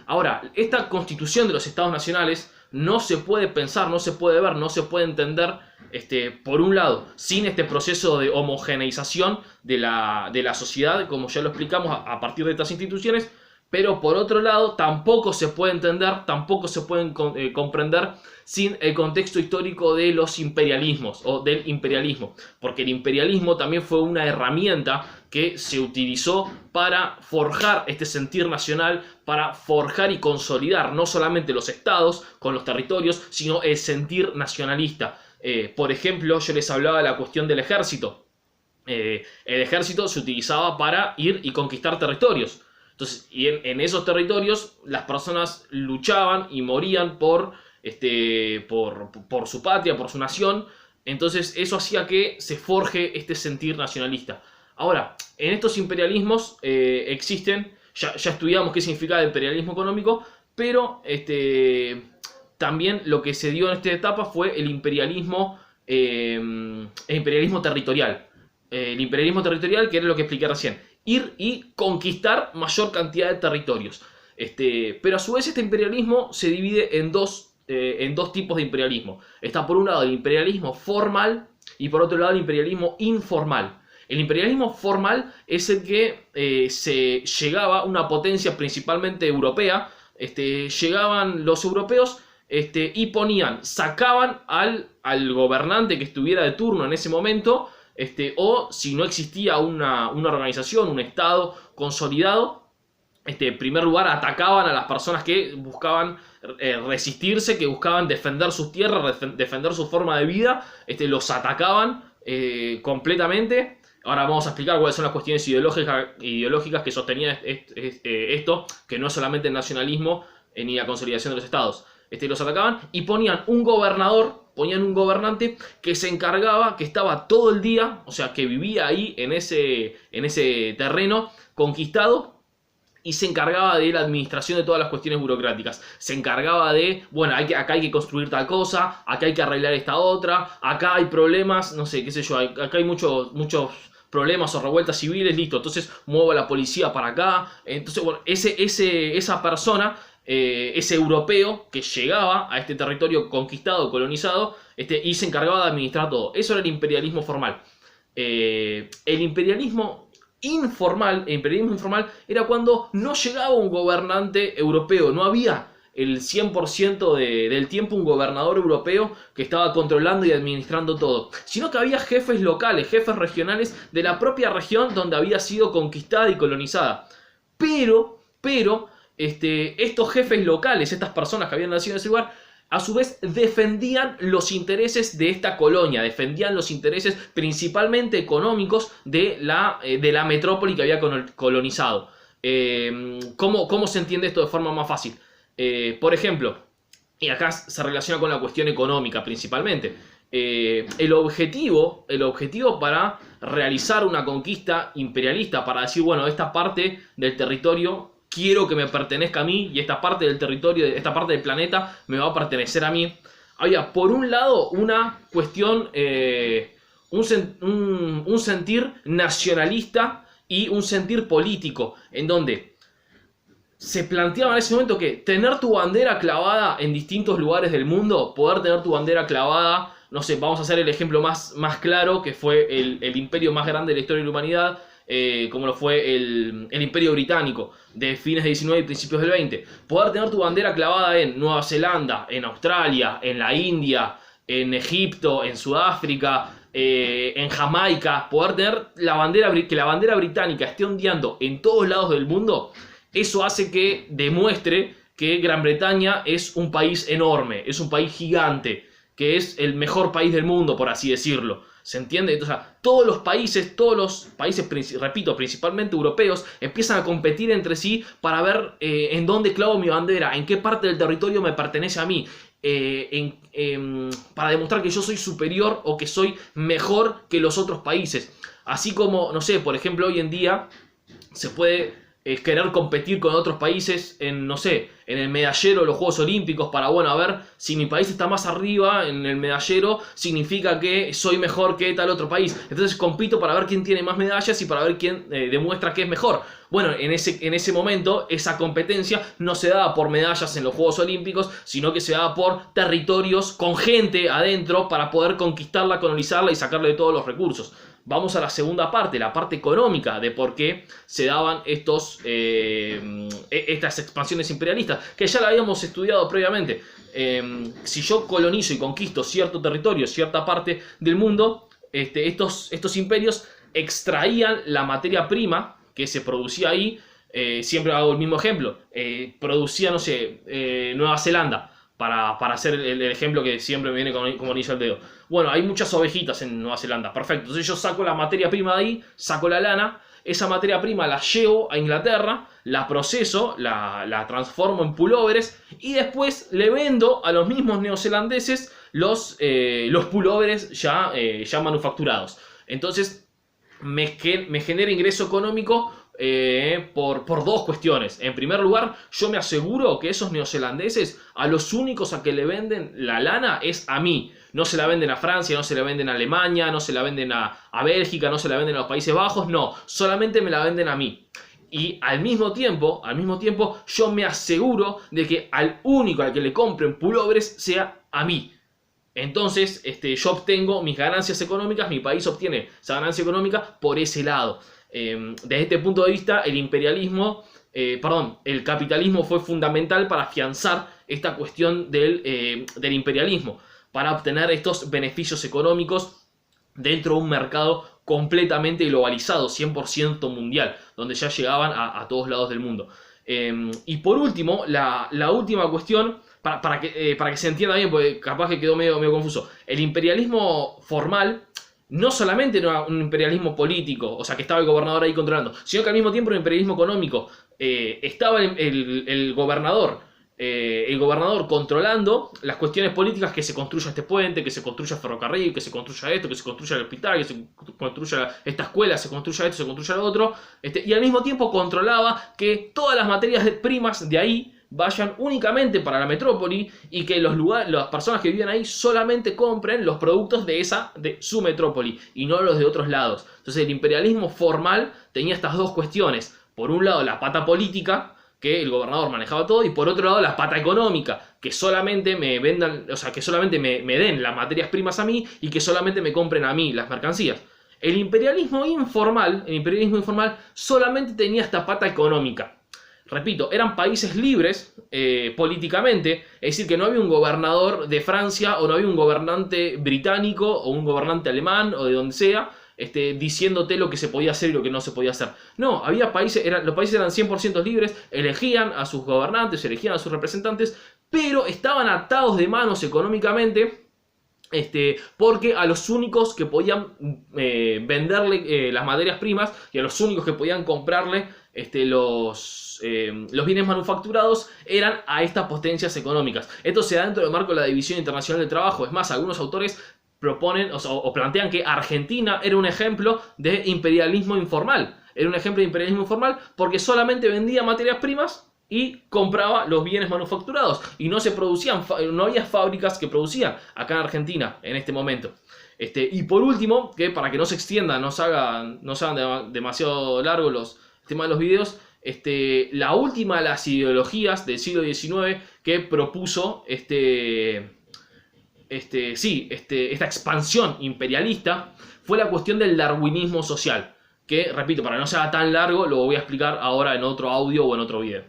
Ahora, esta constitución de los estados nacionales no se puede pensar, no se puede ver, no se puede entender, por un lado, sin este proceso de homogeneización de la sociedad, como ya lo explicamos, a partir de estas instituciones, pero por otro lado, tampoco se puede entender, tampoco se pueden comprender sin el contexto histórico de los imperialismos o del imperialismo, porque el imperialismo también fue una herramienta que se utilizó para forjar este sentir nacional, para forjar y consolidar no solamente los estados con los territorios, sino el sentir nacionalista. Por ejemplo, yo les hablaba de la cuestión del ejército. El ejército se utilizaba para ir y conquistar territorios. Entonces, y en esos territorios las personas luchaban y morían por su patria, por su nación. Entonces eso hacía que se forje este sentir nacionalista. Ahora, en estos imperialismos existen, ya estudiamos qué significa el imperialismo económico, pero también lo que se dio en esta etapa fue el imperialismo territorial. El imperialismo territorial, que era lo que expliqué recién. Ir y conquistar mayor cantidad de territorios. Pero a su vez este imperialismo se divide en dos tipos de imperialismo. Está por un lado el imperialismo formal y por otro lado el imperialismo informal. El imperialismo formal es el que se llegaba a una potencia principalmente europea. Llegaban los europeos y sacaban al gobernante que estuviera de turno en ese momento. O si no existía una organización, un estado consolidado, en primer lugar atacaban a las personas que buscaban resistirse, que buscaban defender sus tierras, defender su forma de vida, los atacaban completamente. Ahora vamos a explicar cuáles son las cuestiones ideológicas que sostenían esto, que no es solamente el nacionalismo ni la consolidación de los estados. Los atacaban y ponían un gobernante que se encargaba, que estaba todo el día, o sea, que vivía ahí en ese terreno conquistado, y se encargaba de la administración de todas las cuestiones burocráticas. Se encargaba de, bueno, acá hay que construir tal cosa, acá hay que arreglar esta otra, acá hay problemas, no sé, qué sé yo, acá hay muchos problemas o revueltas civiles, listo, entonces muevo a la policía para acá. Entonces, bueno, esa persona, ese europeo que llegaba a este territorio conquistado, colonizado, y se encargaba de administrar todo. Eso era el imperialismo formal. El imperialismo informal era cuando no llegaba un gobernante europeo, no había el 100% del tiempo un gobernador europeo que estaba controlando y administrando todo, sino que había jefes locales, jefes regionales de la propia región donde había sido conquistada y colonizada. Pero estos jefes locales, estas personas que habían nacido en ese lugar, a su vez defendían los intereses de esta colonia, defendían los intereses principalmente económicos de la metrópoli que había colonizado. ¿Cómo se entiende esto de forma más fácil? Por ejemplo, y acá se relaciona con la cuestión económica principalmente, el objetivo para realizar una conquista imperialista, para decir, bueno, esta parte del territorio quiero que me pertenezca a mí y esta parte del territorio, esta parte del planeta me va a pertenecer a mí. Había por un lado una cuestión, un sentir nacionalista y un sentir político, en donde se planteaba en ese momento que tener tu bandera clavada en distintos lugares del mundo, poder tener tu bandera clavada, no sé, vamos a hacer el ejemplo más claro, que fue el imperio más grande de la historia de la humanidad, como lo fue el Imperio Británico de fines del 19 y principios del 20. Poder tener tu bandera clavada en Nueva Zelanda, en Australia, en la India, en Egipto, en Sudáfrica, en Jamaica, poder tener que la bandera británica esté ondeando en todos lados del mundo, eso hace que demuestre que Gran Bretaña es un país enorme, es un país gigante, que es el mejor país del mundo, por así decirlo. ¿Se entiende? Entonces, todos los países, repito, principalmente europeos, empiezan a competir entre sí para ver en dónde clavo mi bandera, en qué parte del territorio me pertenece a mí, para demostrar que yo soy superior o que soy mejor que los otros países. Así como, no sé, por ejemplo, hoy en día se puede querer competir con otros países en, no sé, en el medallero de los Juegos Olímpicos para, bueno, a ver, si mi país está más arriba en el medallero, significa que soy mejor que tal otro país. Entonces compito para ver quién tiene más medallas y para ver quién demuestra que es mejor. Bueno, en ese momento, esa competencia no se daba por medallas en los Juegos Olímpicos, sino que se daba por territorios con gente adentro para poder conquistarla, colonizarla y sacarle todos los recursos. Vamos a la segunda parte, la parte económica de por qué se daban estas expansiones imperialistas, que ya la habíamos estudiado previamente. Si yo colonizo y conquisto cierto territorio, cierta parte del mundo, estos imperios extraían la materia prima que se producía ahí. Siempre hago el mismo ejemplo. Producía, no sé, Nueva Zelanda. Para hacer el ejemplo que siempre me viene como anillo al dedo. Bueno, hay muchas ovejitas en Nueva Zelanda, perfecto. Entonces yo saco la materia prima de ahí, saco la lana, esa materia prima la llevo a Inglaterra, la proceso, la transformo en pulóveres y después le vendo a los mismos neozelandeses los pulóveres ya manufacturados. Entonces me genera ingreso económico por dos cuestiones. En primer lugar, yo me aseguro que esos neozelandeses, a los únicos a que le venden la lana es a mí. No se la venden a Francia, no se la venden a Alemania, no se la venden a Bélgica, no se la venden a los Países Bajos, no, solamente me la venden a mí. Y al mismo tiempo, yo me aseguro de que al único al que le compren pullovers sea a mí. Entonces, yo obtengo mis ganancias económicas, mi país obtiene esa ganancia económica por ese lado. Desde este punto de vista, el capitalismo fue fundamental para afianzar esta cuestión del imperialismo, para obtener estos beneficios económicos dentro de un mercado completamente globalizado, 100% mundial, donde ya llegaban a todos lados del mundo. Y por último, la última cuestión, para que se entienda bien, porque capaz que quedó medio confuso. El imperialismo formal no solamente era un imperialismo político, o sea que estaba el gobernador ahí controlando, sino que al mismo tiempo era un imperialismo económico. Estaba el gobernador controlando las cuestiones políticas, que se construya este puente, que se construya el ferrocarril, que se construya esto, que se construya el hospital, que se construya esta escuela, se construya esto, se construya lo otro, y al mismo tiempo controlaba que todas las materias primas de ahí vayan únicamente para la metrópoli y que las personas que viven ahí solamente compren los productos de su metrópoli y no los de otros lados. Entonces el imperialismo formal tenía estas dos cuestiones. Por un lado la pata política, que el gobernador manejaba todo, y por otro lado la pata económica, que solamente me vendan, o sea, que solamente me den las materias primas a mí y que solamente me compren a mí las mercancías. El imperialismo informal solamente tenía esta pata económica. Repito, eran países libres políticamente, es decir, que no había un gobernador de Francia o no había un gobernante británico o un gobernante alemán o de donde sea, diciéndote lo que se podía hacer y lo que no se podía hacer. No, había países, los países eran 100% libres, elegían a sus gobernantes, elegían a sus representantes, pero estaban atados de manos económicamente, porque a los únicos que podían venderle las materias primas y a los únicos que podían comprarle los bienes manufacturados eran a estas potencias económicas. Esto se da dentro del marco de la División Internacional del Trabajo. Es más, algunos autores proponen o plantean que Argentina era un ejemplo de imperialismo informal. Era un ejemplo de imperialismo informal porque solamente vendía materias primas y compraba los bienes manufacturados. Y no había fábricas que producían acá en Argentina en este momento. Y por último, que para que no se extienda, no se hagan demasiado largos los temas de los videos, la última de las ideologías del siglo XIX que propuso esta expansión imperialista fue la cuestión del darwinismo social, que, repito, para que no sea tan largo, lo voy a explicar ahora en otro audio o en otro video.